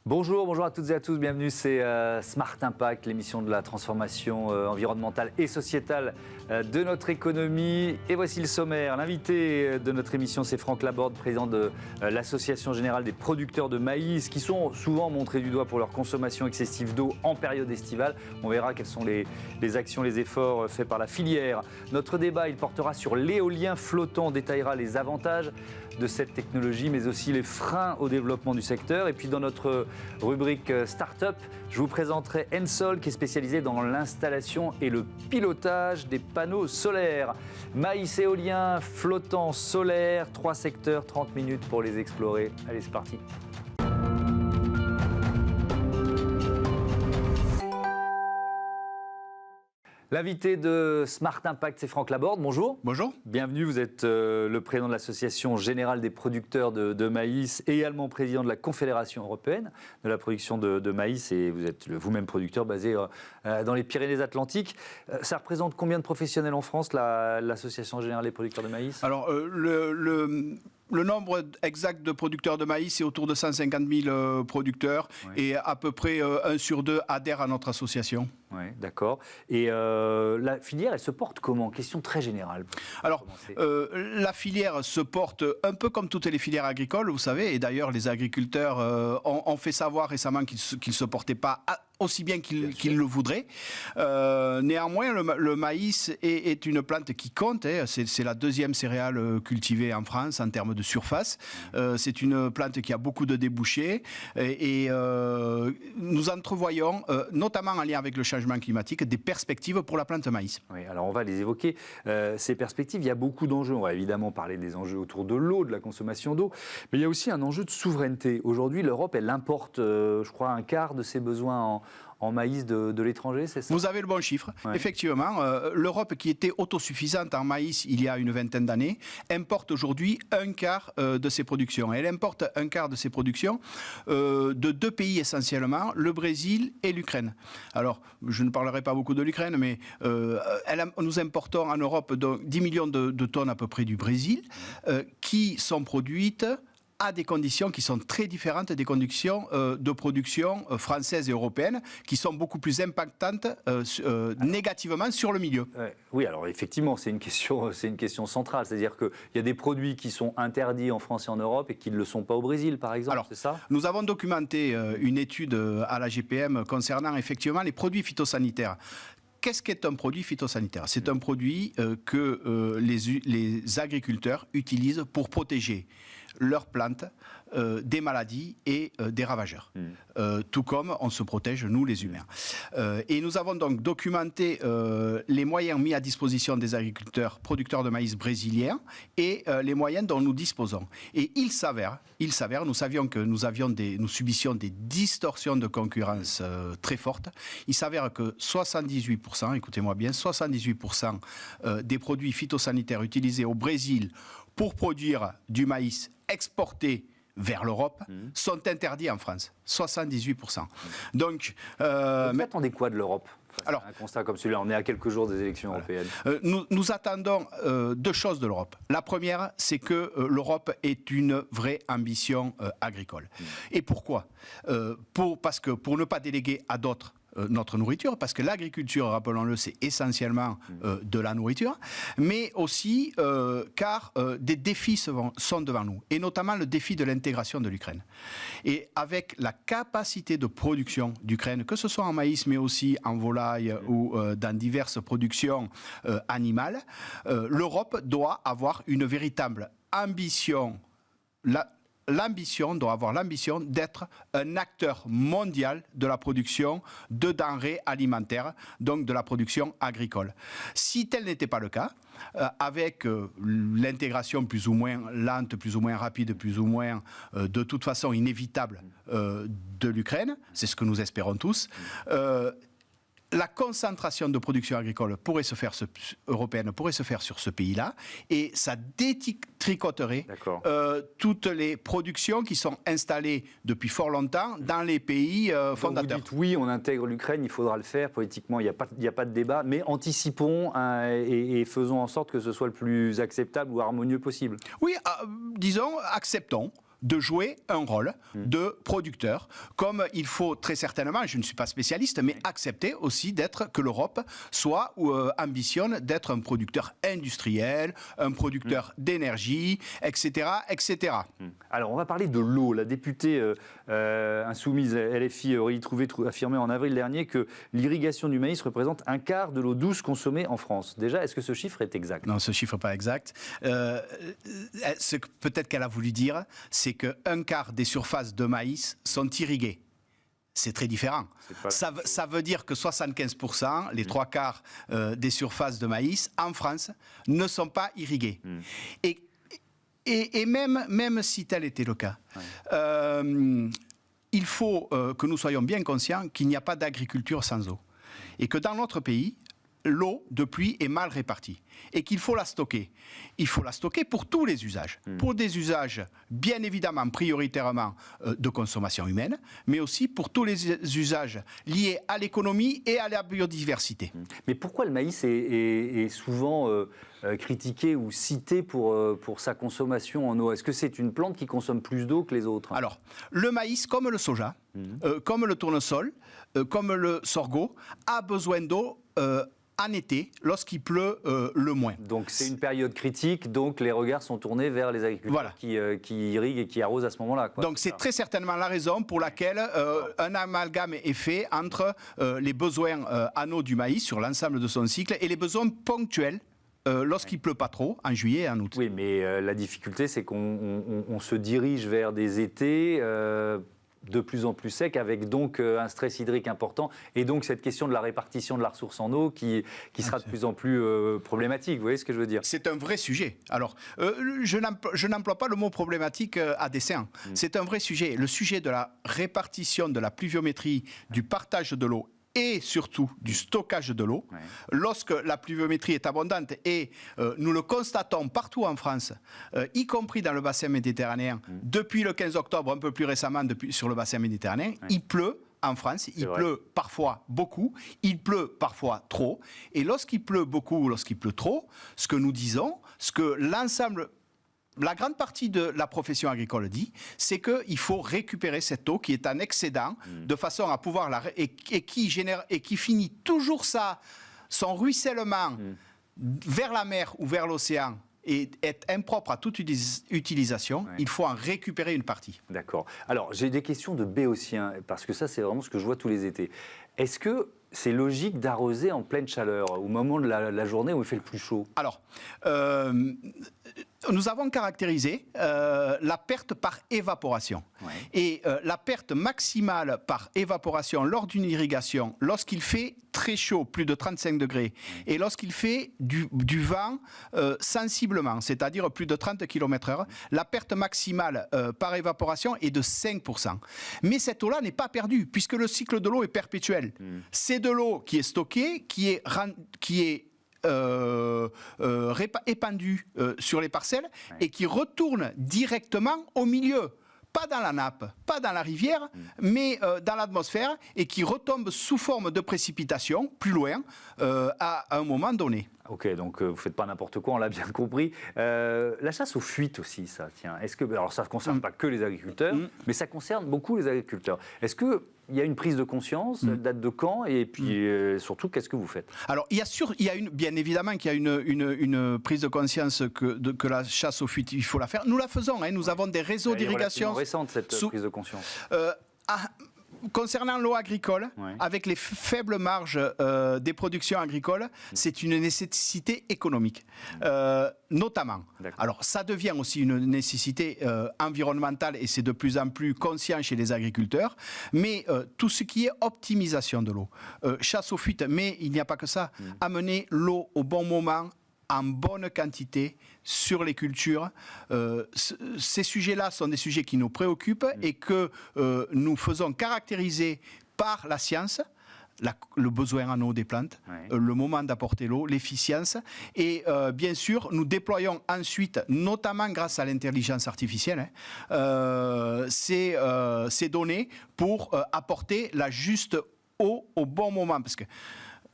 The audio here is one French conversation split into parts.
Bonjour à toutes et à tous, bienvenue, c'est Smart Impact, l'émission de la transformation environnementale et sociétale de notre économie. Et voici le sommaire. L'invité de notre émission, c'est Franck Laborde, président de l'Association Générale des Producteurs de Maïs, qui sont souvent montrés du doigt pour leur consommation excessive d'eau en période estivale. On verra quelles sont les actions, les efforts faits par la filière. Notre débat, il portera sur l'éolien flottant. On détaillera les avantages de cette technologie, mais aussi les freins au développement du secteur. Et puis dans notre rubrique Start-up, je vous présenterai Ensol, qui est spécialisé dans l'installation et le pilotage des panneaux solaires. Maïs, éolien, flottant, solaire, 3 secteurs, 30 minutes pour les explorer. Allez, c'est parti. L'invité de Smart Impact, c'est Franck Laborde. Bonjour. Bonjour. Bienvenue, vous êtes le président de l'Association Générale des Producteurs de Maïs et également président de la Confédération Européenne de la production de maïs, et vous êtes vous-même producteur basé dans les Pyrénées-Atlantiques. Ça représente combien de professionnels en France, l'Association Générale des Producteurs de Maïs? Alors, le nombre exact de producteurs de maïs est autour de 150 000 producteurs, oui. Et à peu près 1 sur 2 adhèrent à notre association. Oui, d'accord. Et la filière, elle se porte comment? Question très générale. Alors, la filière se porte un peu comme toutes les filières agricoles, vous savez, et d'ailleurs les agriculteurs ont fait savoir récemment qu'ils ne se portaient pas aussi bien qu'ils le voudraient. Néanmoins, le maïs est une plante qui compte. C'est la 2e céréale cultivée en France en termes de surface. C'est une plante qui a beaucoup de débouchés. Et nous entrevoyons, notamment en lien avec le changement climatique, des perspectives pour la plante maïs. Oui, alors on va les évoquer. Ces perspectives, il y a beaucoup d'enjeux. On va évidemment parler des enjeux autour de l'eau, de la consommation d'eau. Mais il y a aussi un enjeu de souveraineté. Aujourd'hui, l'Europe, elle importe, je crois, un quart de ses besoins en maïs de l'étranger, c'est ça? Vous avez le bon chiffre. Ouais. Effectivement, l'Europe, qui était autosuffisante en maïs il y a une vingtaine d'années, importe aujourd'hui un quart de ses productions. Elle importe un quart de ses productions de 2 pays essentiellement, le Brésil et l'Ukraine. Alors, je ne parlerai pas beaucoup de l'Ukraine, mais nous importons en Europe 10 millions de tonnes à peu près du Brésil, qui sont produites à des conditions qui sont très différentes des conditions de production françaises et européennes, qui sont beaucoup plus impactantes négativement sur le milieu. Oui, alors effectivement, c'est une question centrale. C'est-à-dire qu'il y a des produits qui sont interdits en France et en Europe et qui ne le sont pas au Brésil, par exemple. Alors, c'est ça? Nous avons documenté une étude à la GPM concernant effectivement les produits phytosanitaires. Qu'est-ce qu'est un produit phytosanitaire? C'est un produit que les agriculteurs utilisent pour protéger leurs plantes des maladies et des ravageurs. Tout comme on se protège, nous, les humains. Et nous avons donc documenté les moyens mis à disposition des agriculteurs producteurs de maïs brésiliens et les moyens dont nous disposons. Et il s'avère, nous savions que nous subissions des distorsions de concurrence très fortes. Il s'avère que 78%, écoutez-moi bien, 78% des produits phytosanitaires utilisés au Brésil pour produire du maïs exporté vers l'Europe sont interdits en France. 78%. Donc, vous attendez quoi de l'Europe? Alors, un constat comme celui-là, on est à quelques jours des élections européennes. Nous attendons 2 choses de l'Europe. La première, c'est que l'Europe ait une vraie ambition agricole. Et pourquoi? Parce que pour ne pas déléguer à d'autres notre nourriture, parce que l'agriculture, rappelons-le, c'est essentiellement de la nourriture, mais aussi car des défis sont devant nous, et notamment le défi de l'intégration de l'Ukraine. Et avec la capacité de production d'Ukraine, que ce soit en maïs, mais aussi en volaille ou dans diverses productions animales, l'Europe doit avoir une véritable ambition. L'ambition doit avoir l'ambition d'être un acteur mondial de la production de denrées alimentaires, donc de la production agricole. Si tel n'était pas le cas, avec l'intégration plus ou moins lente, plus ou moins rapide, plus ou moins de toute façon inévitable de l'Ukraine, c'est ce que nous espérons tous, la concentration de production agricole européenne pourrait se faire sur ce pays-là, et ça détricoterait toutes les productions qui sont installées depuis fort longtemps dans les pays fondateurs. Vous dites oui, on intègre l'Ukraine, il faudra le faire, politiquement il n'y a pas de débat, mais anticipons et faisons en sorte que ce soit le plus acceptable ou harmonieux possible. Oui, disons, acceptons. de jouer un rôle de producteur, comme il faut très certainement, je ne suis pas spécialiste, mais accepter aussi que l'Europe soit ou ambitionne d'être un producteur industriel, un producteur d'énergie, etc., etc. Alors, on va parler de l'eau. La députée insoumise LFI, Aurélie Trouvé, affirmait en avril dernier que l'irrigation du maïs représente un quart de l'eau douce consommée en France. Déjà, est-ce que ce chiffre est exact? Non, ce chiffre n'est pas exact. Ce que peut-être qu'elle a voulu dire, c'est qu'un quart des surfaces de maïs sont irriguées. C'est très différent. Ça veut dire que 75%, les trois quarts des surfaces de maïs en France ne sont pas irriguées. Et même si tel était le cas, il faut que nous soyons bien conscients qu'il n'y a pas d'agriculture sans eau. Et que dans notre pays, l'eau de pluie est mal répartie et qu'il faut la stocker. Il faut la stocker pour tous les usages. Pour des usages, bien évidemment, prioritairement de consommation humaine, mais aussi pour tous les usages liés à l'économie et à la biodiversité. Mais pourquoi le maïs est souvent critiqué ou cité pour sa consommation en eau? Est-ce que c'est une plante qui consomme plus d'eau que les autres? Alors, le maïs, comme le soja, comme le tournesol, comme le sorgho, a besoin d'eau en été, lorsqu'il pleut le moins. Donc c'est une période critique, donc les regards sont tournés vers les agriculteurs qui irriguent et qui arrosent à ce moment-là. Donc c'est très certainement la raison pour laquelle un amalgame est fait entre les besoins en eau du maïs sur l'ensemble de son cycle et les besoins ponctuels lorsqu'il ne pleut pas trop, en juillet et en août. Oui, mais la difficulté, c'est qu'on se dirige vers des étés de plus en plus secs, avec donc un stress hydrique important, et donc cette question de la répartition de la ressource en eau qui sera de plus en plus problématique. Vous voyez ce que je veux dire? C'est un vrai sujet. Alors, je n'emploie pas le mot problématique à dessein. C'est un vrai sujet. Le sujet de la répartition de la pluviométrie, du partage de l'eau, et surtout du stockage de l'eau, lorsque la pluviométrie est abondante, et nous le constatons partout en France, y compris dans le bassin méditerranéen, depuis le 15 octobre, un peu plus récemment sur le bassin méditerranéen, il pleut en France, il pleut parfois beaucoup, il pleut parfois trop, et lorsqu'il pleut beaucoup ou lorsqu'il pleut trop, ce que nous disons, ce que la grande partie de la profession agricole dit, c'est qu'il faut récupérer cette eau qui est en excédent de façon à pouvoir et qui finit toujours son ruissellement vers la mer ou vers l'océan et est impropre à toute utilisation. Il faut en récupérer une partie. D'accord. Alors j'ai des questions de béotiens, parce que ça c'est vraiment ce que je vois tous les étés. Est-ce que c'est logique d'arroser en pleine chaleur, au moment de la journée où il fait le plus chaud? Alors, nous avons caractérisé la perte par évaporation. Et la perte maximale par évaporation lors d'une irrigation, lorsqu'il fait très chaud, plus de 35 degrés, et lorsqu'il fait du vent sensiblement, c'est-à-dire plus de 30 km/h, la perte maximale par évaporation est de 5%. Mais cette eau-là n'est pas perdue, puisque le cycle de l'eau est perpétuel. C'est de l'eau qui est stockée, qui est épandue sur les parcelles et qui retourne directement au milieu. Pas dans la nappe, pas dans la rivière, mais dans l'atmosphère, et qui retombe sous forme de précipitation plus loin à un moment donné. Ok, donc vous ne faites pas n'importe quoi, on l'a bien compris. La chasse aux fuites aussi, ça, tiens. Alors ça ne concerne pas que les agriculteurs, mais ça concerne beaucoup les agriculteurs. Est-ce qu'il y a une prise de conscience, elle date de quand, et puis surtout, qu'est-ce que vous faites? Alors, bien évidemment qu'il y a une prise de conscience que la chasse aux fuites, il faut la faire. Nous la faisons, hein, nous avons des réseaux d'irrigation. C'est récente cette prise de conscience. Concernant l'eau agricole, avec les faibles marges des productions agricoles, c'est une nécessité économique, notamment. Alors, ça devient aussi une nécessité environnementale, et c'est de plus en plus conscient chez les agriculteurs, mais tout ce qui est optimisation de l'eau, chasse aux fuites, mais il n'y a pas que ça, amener l'eau au bon moment, en bonne quantité sur les cultures. Ces sujets-là sont des sujets qui nous préoccupent et que nous faisons caractériser par la science, le besoin en eau des plantes, le moment d'apporter l'eau, l'efficience. Et bien sûr, nous déployons ensuite, notamment grâce à l'intelligence artificielle, ces données pour apporter la juste eau au bon moment. Parce que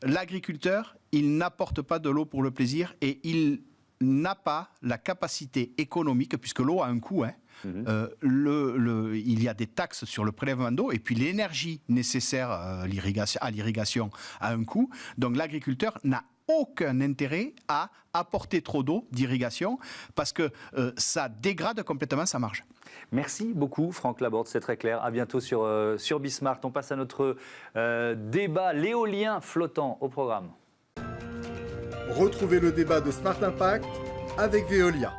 l'agriculteur, il n'apporte pas de l'eau pour le plaisir, et il n'a pas la capacité économique, puisque l'eau a un coût, il y a des taxes sur le prélèvement d'eau, et puis l'énergie nécessaire à l'irrigation a un coût. Donc l'agriculteur n'a aucun intérêt à apporter trop d'eau d'irrigation, parce que ça dégrade complètement sa marge. Merci beaucoup Franck Laborde, c'est très clair. À bientôt sur Bismart. On passe à notre débat, l'éolien flottant au programme. Retrouvez le débat de Smart Impact avec Veolia.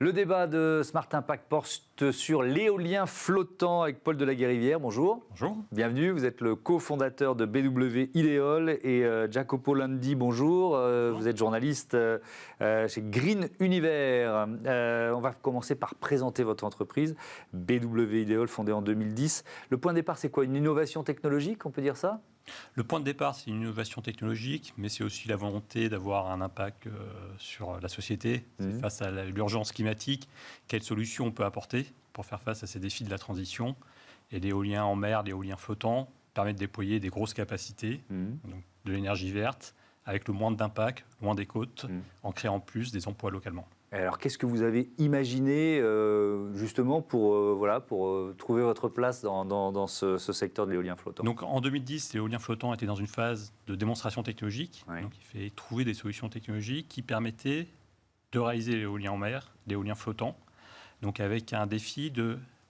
Le débat de Smart Impact porte sur l'éolien flottant avec Paul de la Guérivière. Bonjour. Bonjour. Bienvenue, vous êtes le cofondateur de BW Ideol et Jacopo Landi, bonjour. Vous êtes journaliste chez Green Univers. On va commencer par présenter votre entreprise, BW Ideol, fondée en 2010. Le point de départ, c'est quoi? Une innovation technologique, on peut dire ça? Le point de départ, c'est une innovation technologique, mais c'est aussi la volonté d'avoir un impact sur la société. Face à l'urgence climatique, quelles solutions on peut apporter pour faire face à ces défis de la transition? Et l'éolien en mer, l'éolien flottant permet de déployer des grosses capacités, donc de l'énergie verte, avec le moins d'impact, loin des côtes, en créant en plus des emplois localement. Alors, qu'est-ce que vous avez imaginé justement pour trouver votre place dans ce secteur de l'éolien flottant? Donc, en 2010, l'éolien flottant était dans une phase de démonstration technologique. Oui. Donc, il fallait trouver des solutions technologiques qui permettaient de réaliser l'éolien en mer, l'éolien flottant. Donc, avec un défi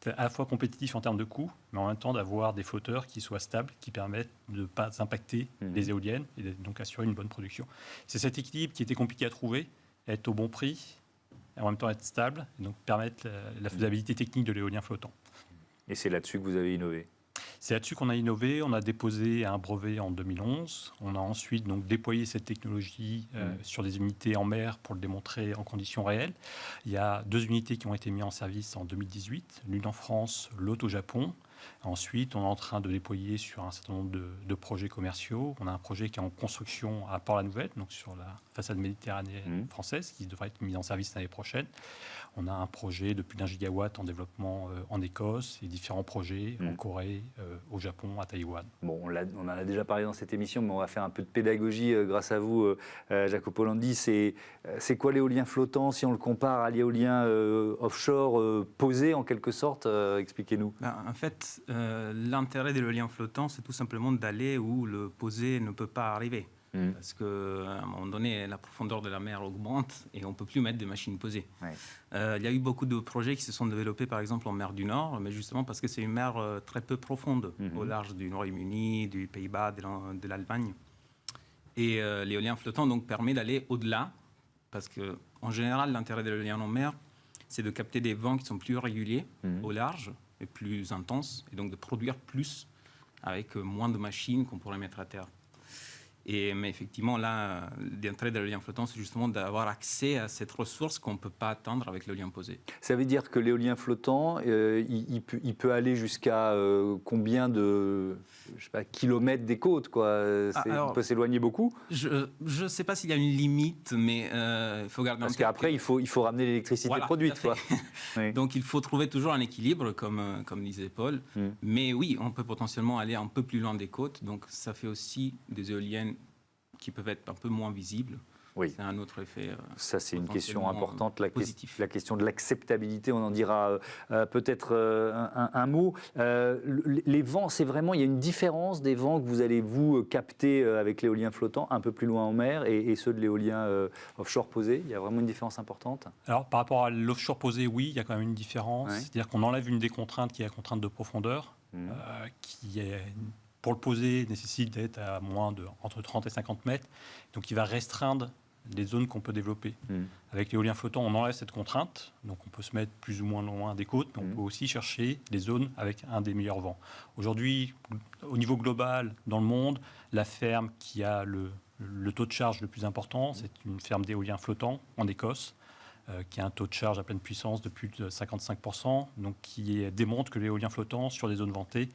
à la fois compétitif en termes de coûts, mais en même temps d'avoir des flotteurs qui soient stables, qui permettent de ne pas impacter les éoliennes et donc assurer une bonne production. C'est cet équilibre qui était compliqué à trouver, être au bon prix, et en même temps être stable, et donc permettre la faisabilité technique de l'éolien flottant. Et c'est là-dessus que vous avez innové? C'est là-dessus qu'on a innové. On a déposé un brevet en 2011. On a ensuite donc déployé cette technologie sur des unités en mer pour le démontrer en conditions réelles. Il y a 2 unités qui ont été mises en service en 2018, l'une en France, l'autre au Japon. Ensuite, on est en train de déployer sur un certain nombre de projets commerciaux. On a un projet qui est en construction à Port-la-Nouvelle, donc sur la façade méditerranéenne française, qui devrait être mis en service l'année prochaine. On a un projet de plus d'1 gigawatt en développement en Écosse et différents projets en Corée, au Japon, à Taïwan. Bon, on en a déjà parlé dans cette émission, mais on va faire un peu de pédagogie grâce à vous, Jacopo Landi. C'est quoi l'éolien flottant si on le compare à l'éolien offshore posé en quelque sorte? Expliquez-nous. En fait, l'intérêt de l'éolien flottant, c'est tout simplement d'aller où le posé ne peut pas arriver. Parce qu'à un moment donné, la profondeur de la mer augmente et on ne peut plus mettre des machines posées. Ouais. Il y a eu beaucoup de projets qui se sont développés, par exemple, en mer du Nord, mais justement parce que c'est une mer très peu profonde, au large du Royaume-Uni, du Pays-Bas, de l'Allemagne. Et l'éolien flottant donc, permet d'aller au-delà, parce qu'en général, l'intérêt de l'éolien en mer, c'est de capter des vents qui sont plus réguliers au large et plus intenses, et donc de produire plus avec moins de machines qu'on pourrait mettre à terre. Mais effectivement, là, l'intérêt de l'éolien flottant, c'est justement d'avoir accès à cette ressource qu'on ne peut pas atteindre avec l'éolien posé. Ça veut dire que l'éolien flottant, il peut aller jusqu'à combien de kilomètres des côtes, quoi? On peut s'éloigner beaucoup? Je ne sais pas s'il y a une limite, mais il faut garder en tête. Parce qu'après, il faut ramener l'électricité produite, quoi. Oui. Donc, il faut trouver toujours un équilibre, comme disait Paul. Mais oui, on peut potentiellement aller un peu plus loin des côtes. Donc, ça fait aussi des éoliennes qui peuvent être un peu moins visibles. Oui. C'est un autre effet. Ça, c'est une question importante, la question de l'acceptabilité. On en dira peut-être un mot. Les vents, c'est vraiment, il y a une différence des vents que vous allez vous capter avec l'éolien flottant un peu plus loin en mer et ceux de l'éolien offshore posé. Il y a vraiment une différence importante. Alors, par rapport à l'offshore posé, oui, il y a quand même une différence. Ouais. C'est-à-dire qu'on enlève une des contraintes qui est la contrainte de profondeur, qui est... Pour le poser, nécessite d'être à entre 30 et 50 mètres. Donc, il va restreindre les zones qu'on peut développer. Avec l'éolien flottant, on enlève cette contrainte. Donc, on peut se mettre plus ou moins loin des côtes, mais on peut aussi chercher des zones avec un des meilleurs vents. Aujourd'hui, au niveau global, dans le monde, la ferme qui a le taux de charge le plus important, c'est une ferme d'éolien flottant en Écosse, qui a un taux de charge à pleine puissance de plus de 55%, donc qui démontre que l'éolien flottant sur des zones ventées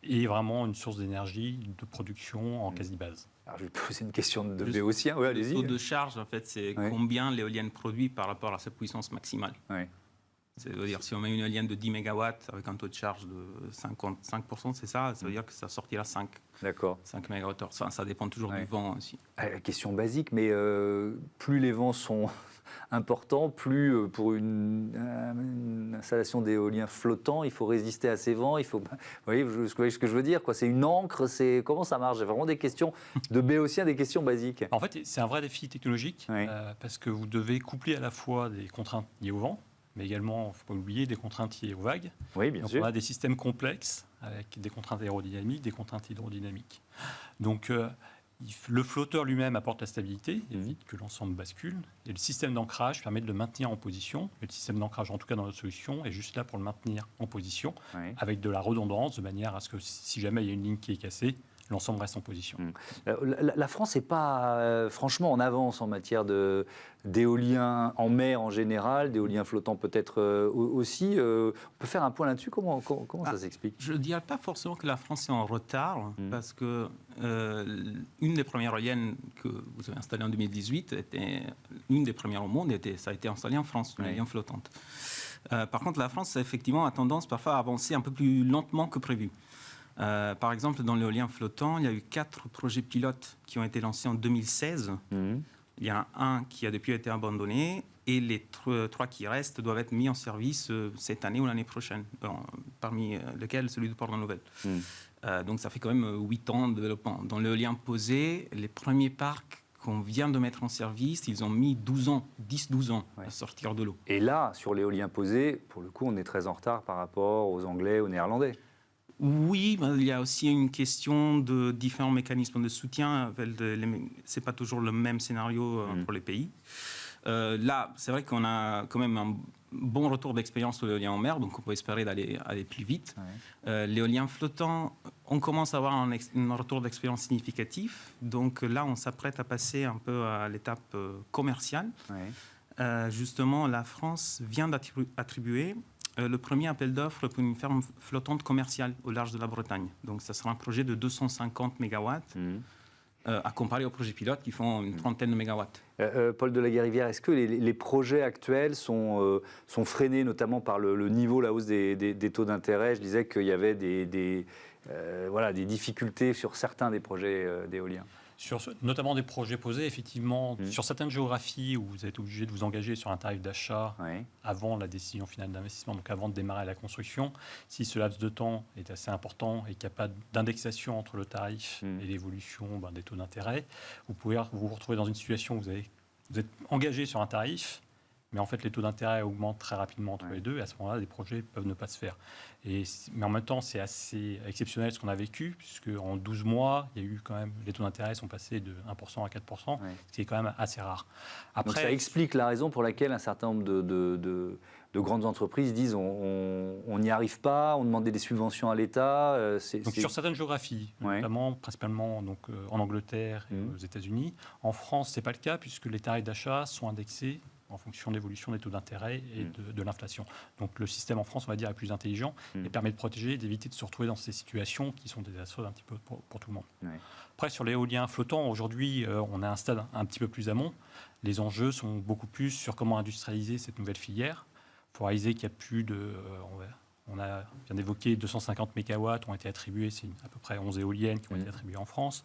est vraiment une source d'énergie, de production en quasi-base. Alors, je vais poser une question de béotien. Ouais, allez-y. Le taux de charge, en fait, c'est combien l'éolienne produit par rapport à sa puissance maximale. Ouais. C'est-à-dire, si on met une éolienne de 10 MW avec un taux de charge de 55%, c'est ça, ça veut dire que ça sortira 5 MWh. Enfin, ça dépend toujours du vent aussi. Question basique, mais plus les vents sont importants, plus pour une installation d'éolien flottant, il faut résister à ces vents. Vous voyez ce que je veux dire, quoi. C'est une ancre, comment ça marche? J'ai vraiment des questions de béotien, des questions basiques. En fait, c'est un vrai défi technologique, parce que vous devez coupler à la fois des contraintes liées au vent, mais également, il ne faut pas oublier, des contraintes liées aux vagues. Oui, bien sûr. On a des systèmes complexes avec des contraintes aérodynamiques, des contraintes hydrodynamiques. Donc, le flotteur lui-même apporte la stabilité, évite que l'ensemble bascule. Et le système d'ancrage permet de le maintenir en position. Et le système d'ancrage, en tout cas dans notre solution, est juste là pour le maintenir en position, avec de la redondance, de manière à ce que si jamais il y a une ligne qui est cassée, l'ensemble reste en position. La France n'est pas franchement en avance en matière d'éolien en mer en général, d'éolien flottant peut-être aussi. On peut faire un point là-dessus? Comment ça s'explique? Je ne dirais pas forcément que la France est en retard, parce que une des premières éoliennes que vous avez installées en 2018, était une des premières au monde, ça a été installé en France, une éolienne flottante. Par contre, la France, effectivement, a tendance parfois à avancer un peu plus lentement que prévu. Par exemple, dans l'éolien flottant, il y a eu 4 projets pilotes qui ont été lancés en 2016. Il y en a un qui a depuis été abandonné et les 3 qui restent doivent être mis en service cette année ou l'année prochaine, parmi lesquels celui de Port-la-Nouvelle. Donc ça fait quand même 8 ans de développement. Dans l'éolien posé, les premiers parcs qu'on vient de mettre en service, ils ont mis 10-12 ans à sortir de l'eau. Et là, sur l'éolien posé, pour le coup, on est très en retard par rapport aux Anglais, aux Néerlandais. Oui, il y a aussi une question de différents mécanismes de soutien. Ce n'est pas toujours le même scénario pour les pays. Là, c'est vrai qu'on a quand même un bon retour d'expérience sur l'éolien en mer, donc on peut espérer d'aller plus vite. L'éolien flottant, on commence à avoir un retour d'expérience significatif. Donc là, on s'apprête à passer un peu à l'étape commerciale. Justement, la France vient d'attribuer le premier appel d'offres pour une ferme flottante commerciale au large de la Bretagne. Donc, ça sera un projet de 250 MW à comparer aux projets pilotes qui font une trentaine de mégawatts. Paul de la Guérivière, est-ce que les projets actuels sont freinés notamment par le niveau, la hausse des taux d'intérêt? Je disais qu'il y avait des difficultés sur certains des projets d'éolien. Notamment des projets posés, effectivement, sur certaines géographies où vous êtes obligé de vous engager sur un tarif d'achat avant la décision finale d'investissement, donc avant de démarrer la construction. Si ce laps de temps est assez important et qu'il n'y a pas d'indexation entre le tarif et l'évolution des taux d'intérêt, vous pouvez vous retrouver dans une situation où vous êtes engagé sur un tarif, mais en fait les taux d'intérêt augmentent très rapidement entre les deux, et à ce moment-là, des projets peuvent ne pas se faire. Mais en même temps, c'est assez exceptionnel ce qu'on a vécu, puisque en 12 mois, il y a eu quand même, les taux d'intérêt sont passés de 1% à 4%, ce qui est quand même assez rare. Après, donc ça explique la raison pour laquelle un certain nombre de grandes entreprises disent on n'y arrive pas, on demandait des subventions à l'État. Sur certaines géographies, notamment principalement en Angleterre et aux États-Unis. En France, ce n'est pas le cas, puisque les tarifs d'achat sont indexés en fonction de l'évolution des taux d'intérêt et de l'inflation. Donc le système en France, on va dire, est plus intelligent et permet de protéger et d'éviter de se retrouver dans ces situations qui sont désastreuses un petit peu pour tout le monde. Après, sur l'éolien flottant, aujourd'hui, on a un stade un petit peu plus amont. Les enjeux sont beaucoup plus sur comment industrialiser cette nouvelle filière. Il faut réaliser qu'il y a plus de... on vient d'évoquer 250 mégawatts ont été attribués, c'est à peu près 11 éoliennes qui ont été attribuées en France.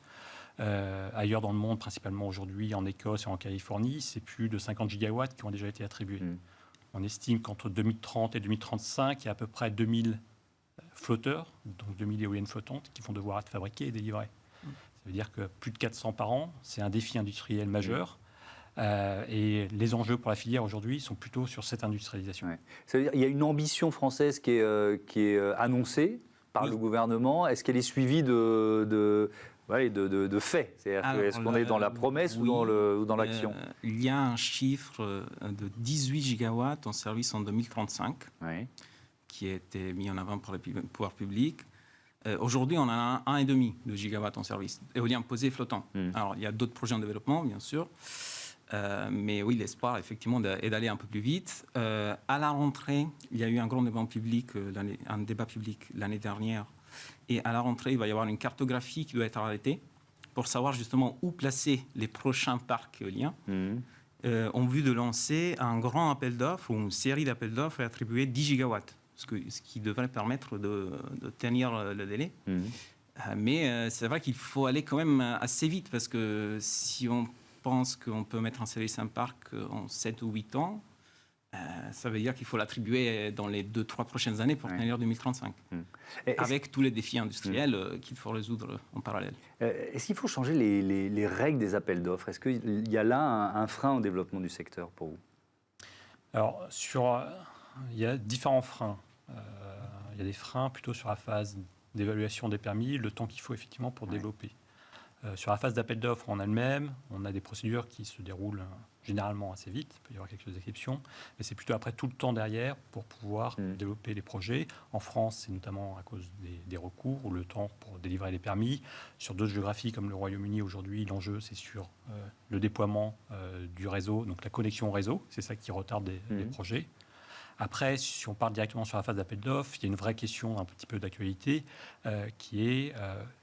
Ailleurs dans le monde, principalement aujourd'hui en Écosse et en Californie, c'est plus de 50 gigawatts qui ont déjà été attribués. On estime qu'entre 2030 et 2035, il y a à peu près 2000 flotteurs, donc 2000 éoliennes flottantes, qui vont devoir être fabriquées et délivrées. Ça veut dire que plus de 400 par an, c'est un défi industriel majeur. Et les enjeux pour la filière aujourd'hui sont plutôt sur cette industrialisation. Ça veut dire qu'il y a une ambition française qui est annoncée par le gouvernement. Est-ce qu'elle est suivie de faits? Est-ce qu'on est dans la promesse ou dans l'action? Il y a un chiffre de 18 gigawatts en service en 2035 qui a été mis en avant par les pouvoirs publics. Aujourd'hui, on a 1,5 de gigawatts en service, éolien posé flottant. Alors, il y a d'autres projets en développement, bien sûr. Mais oui, l'espoir, effectivement, est d'aller un peu plus vite. À la rentrée, il y a eu un grand débat public l'année dernière. Et à la rentrée, il va y avoir une cartographie qui doit être arrêtée pour savoir justement où placer les prochains parcs éoliens. ont vu de lancer un grand appel d'offres ou une série d'appels d'offres et attribuer 10 gigawatts, ce qui devrait permettre de tenir le délai. Mais c'est vrai qu'il faut aller quand même assez vite, parce que si on pense qu'on peut mettre en service un parc en 7 ou 8 ans, ça veut dire qu'il faut l'attribuer dans les 2-3 prochaines années pour tenir 2035, avec tous les défis industriels qu'il faut résoudre en parallèle. Est-ce qu'il faut changer les règles des appels d'offres? Est-ce qu'il y a là un frein au développement du secteur pour vous? Alors, il y a différents freins. Il y a des freins plutôt sur la phase d'évaluation des permis, le temps qu'il faut effectivement pour développer. Sur la phase d'appel d'offres en elle-même, on a des procédures qui se déroulent généralement assez vite. Il peut y avoir quelques exceptions, mais c'est plutôt après tout le temps derrière pour pouvoir développer les projets. En France, c'est notamment à cause des recours ou le temps pour délivrer les permis. Sur d'autres géographies comme le Royaume-Uni, aujourd'hui, l'enjeu, c'est sur le déploiement du réseau, donc la connexion au réseau. C'est ça qui retarde les projets. Après, si on part directement sur la phase d'appel d'offres, il y a une vraie question un petit peu d'actualité qui est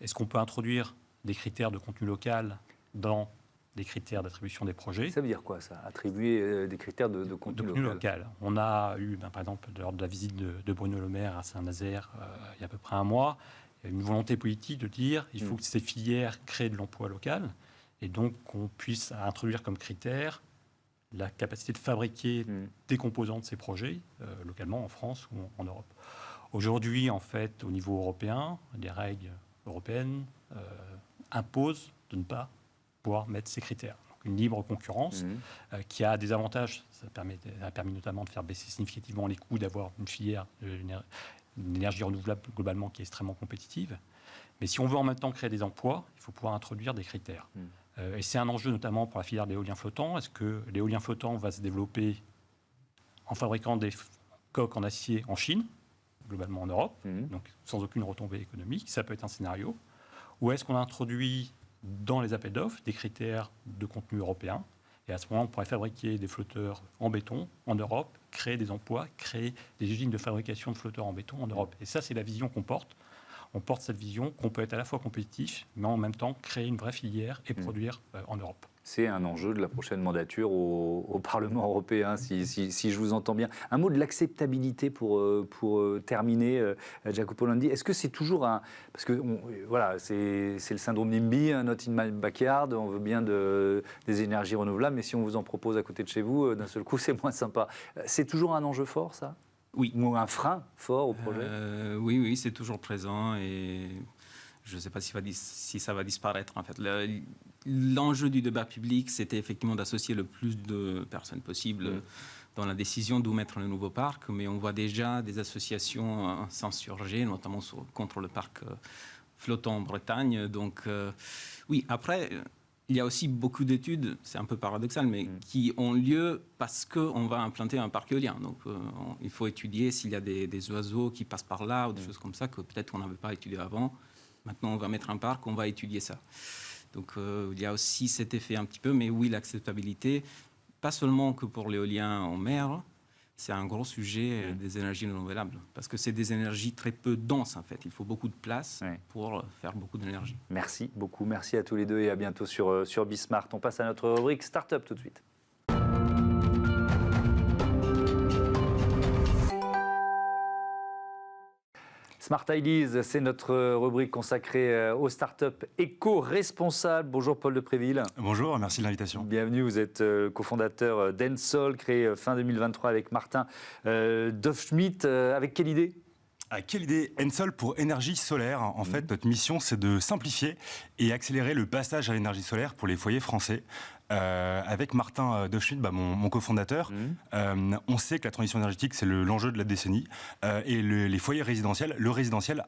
est-ce qu'on peut introduire des critères de contenu local dans des critères d'attribution des projets? Ça veut dire quoi, ça? Attribuer des critères de contenu local. On a eu, par exemple, lors de la visite de Bruno Le Maire à Saint-Nazaire il y a à peu près un mois, il y a une volonté politique de dire qu'il faut que ces filières créent de l'emploi local et donc qu'on puisse introduire comme critère la capacité de fabriquer des composants de ces projets localement en France ou en Europe. Aujourd'hui, en fait, au niveau européen, les règles européennes imposent de ne pas pouvoir mettre ces critères. Donc, une libre concurrence qui a des avantages. Ça a permis notamment de faire baisser significativement les coûts, d'avoir une filière d'énergie renouvelable globalement qui est extrêmement compétitive. Mais si on veut en même temps créer des emplois, il faut pouvoir introduire des critères. Et c'est un enjeu notamment pour la filière de l'éolien flottant. Est-ce que l'éolien flottant va se développer en fabriquant des coques en acier en Chine, globalement en Europe, donc sans aucune retombée économique? Ça peut être un scénario. Ou est-ce qu'on introduit dans les appels d'offres des critères de contenu européen? Et à ce moment, on pourrait fabriquer des flotteurs en béton en Europe, créer des emplois, créer des usines de fabrication de flotteurs en béton en Europe. Et ça, c'est la vision qu'on porte. On porte cette vision qu'on peut être à la fois compétitif, mais en même temps créer une vraie filière et produire en Europe. C'est un enjeu de la prochaine mandature au Parlement européen, si je vous entends bien. Un mot de l'acceptabilité pour terminer, Jacopo Landi. Est-ce que c'est toujours un... Parce que voilà, c'est le syndrome NIMBY, not in my backyard, on veut bien des énergies renouvelables, mais si on vous en propose à côté de chez vous, d'un seul coup, c'est moins sympa. C'est toujours un enjeu fort, ça? Oui. Ou un frein fort au projet? Oui, c'est toujours présent et je ne sais pas si ça va disparaître. En fait, l'enjeu du débat public, c'était effectivement d'associer le plus de personnes possible dans la décision d'où mettre le nouveau parc, mais on voit déjà des associations s'insurger, notamment contre le parc flottant en Bretagne. Donc oui, après... Il y a aussi beaucoup d'études, c'est un peu paradoxal, mais qui ont lieu parce qu'on va implanter un parc éolien. Donc, il faut étudier s'il y a des oiseaux qui passent par là ou des choses comme ça que peut-être on n'avait pas étudié avant. Maintenant, on va mettre un parc, on va étudier ça. Donc, il y a aussi cet effet un petit peu, mais oui, l'acceptabilité, pas seulement que pour l'éolien en mer, c'est un gros sujet des énergies renouvelables, parce que c'est des énergies très peu denses, en fait. Il faut beaucoup de place pour faire beaucoup d'énergie. Merci beaucoup, merci à tous les deux et à bientôt sur Bismart. On passe à notre rubrique Startup tout de suite. Smart Ideas, c'est notre rubrique consacrée aux startups éco-responsables. Bonjour Paul de Préville. Bonjour, merci de l'invitation. Bienvenue, vous êtes cofondateur d'Ensol, créé fin 2023 avec Martin Doffschmidt. Avec quelle idée ? Quelle idée? Ensol pour énergie solaire. En fait, notre mission, c'est de simplifier et accélérer le passage à l'énergie solaire pour les foyers français. Avec Martin Doffschmidt, mon cofondateur, on sait que la transition énergétique, c'est l'enjeu de la décennie. Et les foyers résidentiels, le résidentiel,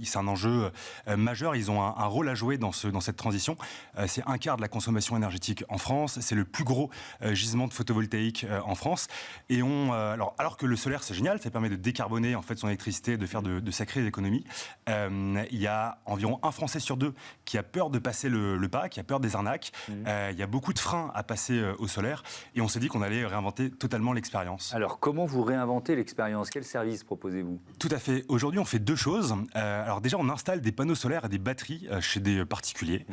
c'est un enjeu majeur. Ils ont un rôle à jouer dans cette transition. C'est un quart de la consommation énergétique en France. C'est le plus gros gisement de photovoltaïque en France. Et alors que le solaire, c'est génial, ça permet de décarboner en fait son électricité, de faire de sacrées économies. Il y a environ un Français sur deux qui a peur de passer le pas, qui a peur des arnaques. Il y a beaucoup beaucoup de freins à passer au solaire et on s'est dit qu'on allait réinventer totalement l'expérience. Alors, comment vous réinventez l'expérience? Quel service proposez-vous? Tout à fait. Aujourd'hui, on fait deux choses. Alors déjà, on installe des panneaux solaires et des batteries chez des particuliers.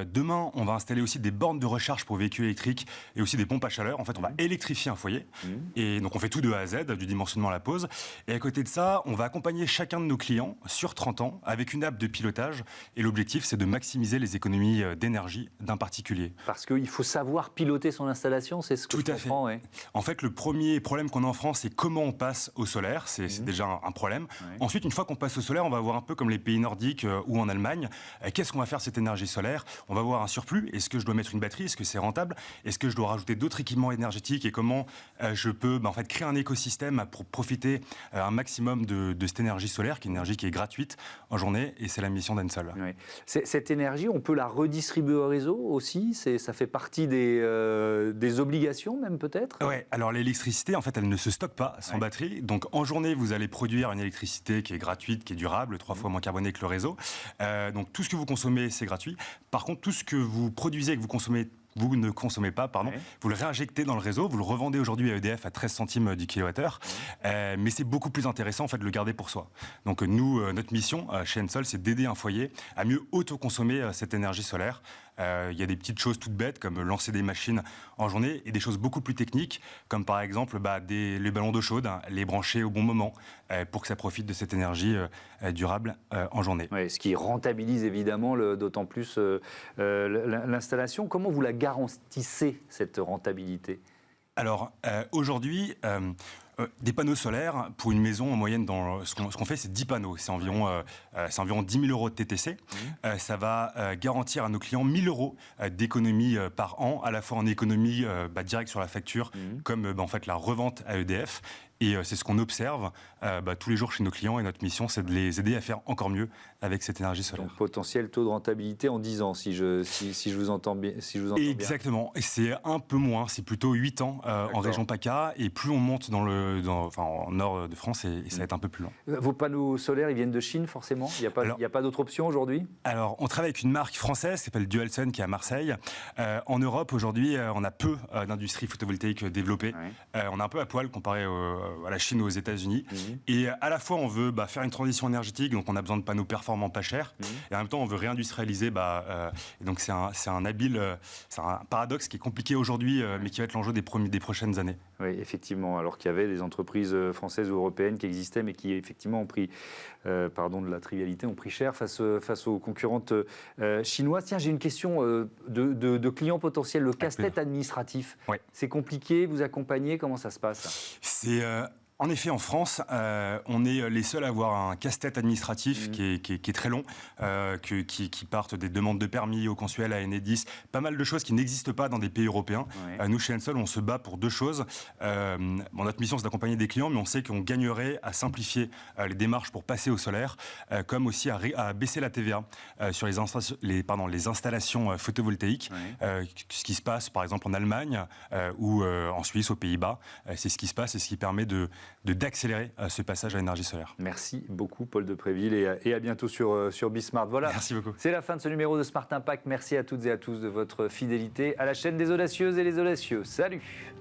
Demain, on va installer aussi des bornes de recharge pour véhicules électriques et aussi des pompes à chaleur. En fait, on va électrifier un foyer. Et donc, on fait tout de A à Z, du dimensionnement à la pose. Et à côté de ça, on va accompagner chacun de nos clients sur 30 ans avec une app de pilotage. Et l'objectif, c'est de maximiser les économies d'énergie d'un particulier. Parce qu'il faut savoir piloter son installation, c'est ce que je comprends. Ouais. En fait, le premier problème qu'on a en France, c'est comment on passe au solaire. C'est déjà un problème. Ouais. Ensuite, une fois qu'on passe au solaire, on va voir un peu comme les pays nordiques ou en Allemagne. Qu'est-ce qu'on va faire de cette énergie solaire? On va avoir un surplus. Est-ce que je dois mettre une batterie? Est-ce que c'est rentable? Est-ce que je dois rajouter d'autres équipements énergétiques? Et comment je peux en fait, créer un écosystème pour profiter un maximum de cette énergie solaire, qui est une énergie qui est gratuite en journée. Et c'est la mission d'Ensol. Ouais. Cette énergie, on peut la redistribuer au réseau aussi? Ça fait partie des obligations même peut-être? Oui, alors l'électricité, en fait, elle ne se stocke pas sans batterie. Donc en journée, vous allez produire une électricité qui est gratuite, qui est durable, 3 fois moins carbonée que le réseau. Donc tout ce que vous consommez, c'est gratuit. Par contre, tout ce que vous produisez et que vous ne consommez pas, vous le réinjectez dans le réseau, vous le revendez aujourd'hui à EDF à 13 centimes du kilowattheure, mais c'est beaucoup plus intéressant en fait de le garder pour soi. Donc nous, notre mission chez Ensol, c'est d'aider un foyer à mieux autoconsommer cette énergie solaire. Il y a des petites choses toutes bêtes comme lancer des machines en journée et des choses beaucoup plus techniques comme par exemple les ballons d'eau chaude, les brancher au bon moment pour que ça profite de cette énergie durable en journée. Ouais, ce qui rentabilise évidemment d'autant plus l'installation. Comment vous la garantissez cette rentabilité? Alors aujourd'hui, des panneaux solaires, pour une maison en moyenne, ce qu'on fait, c'est 10 panneaux. C'est environ 10 000 euros de TTC. Ça va garantir à nos clients 1 000 euros d'économie par an, à la fois en économie directe sur la facture, comme en fait, la revente à EDF. Et c'est ce qu'on observe tous les jours chez nos clients. Et notre mission, c'est de les aider à faire encore mieux avec cette énergie solaire. Donc, potentiel taux de rentabilité en 10 ans, si je vous entends bien. Exactement. Et c'est un peu moins. C'est plutôt 8 ans en région PACA. Et plus on monte en nord de France, et ça va être un peu plus long. Vos panneaux solaires, ils viennent de Chine, forcément? Il n'y a pas d'autre option aujourd'hui? Alors, on travaille avec une marque française qui s'appelle Dualsun, qui est à Marseille. En Europe, aujourd'hui, on a peu d'industrie photovoltaïque développée. On est un peu à poil comparé à la Chine ou aux États-Unis. Et à la fois, on veut faire une transition énergétique, donc on a besoin de panneaux performants pas chers. Et en même temps, on veut réindustrialiser. Et donc, c'est un paradoxe qui est compliqué aujourd'hui, mais qui va être l'enjeu des prochaines années. Oui, effectivement. Alors qu'il y avait des entreprises françaises ou européennes qui existaient, mais qui effectivement ont pris, pardon de la trivialité, ont pris cher face aux concurrentes chinoises. Tiens, j'ai une question de clients potentiels. Le casse-tête administratif, c'est compliqué, vous accompagnez, comment ça se passe? En effet, en France, on est les seuls à avoir un casse-tête administratif qui est très long, qui partent des demandes de permis au consuel, à Enedis, pas mal de choses qui n'existent pas dans des pays européens. Nous, chez Ensol, on se bat pour deux choses. Notre mission, c'est d'accompagner des clients, mais on sait qu'on gagnerait à simplifier les démarches pour passer au solaire, comme aussi à baisser la TVA sur les installations photovoltaïques. Ce qui se passe, par exemple, en Allemagne ou en Suisse, aux Pays-Bas. C'est ce qui se passe et ce qui permet d'accélérer ce passage à l'énergie solaire. Merci beaucoup Paul de Préville et à bientôt sur Bismart. Voilà, merci beaucoup. C'est la fin de ce numéro de Smart Impact. Merci à toutes et à tous de votre fidélité à la chaîne des audacieuses et les audacieux. Salut!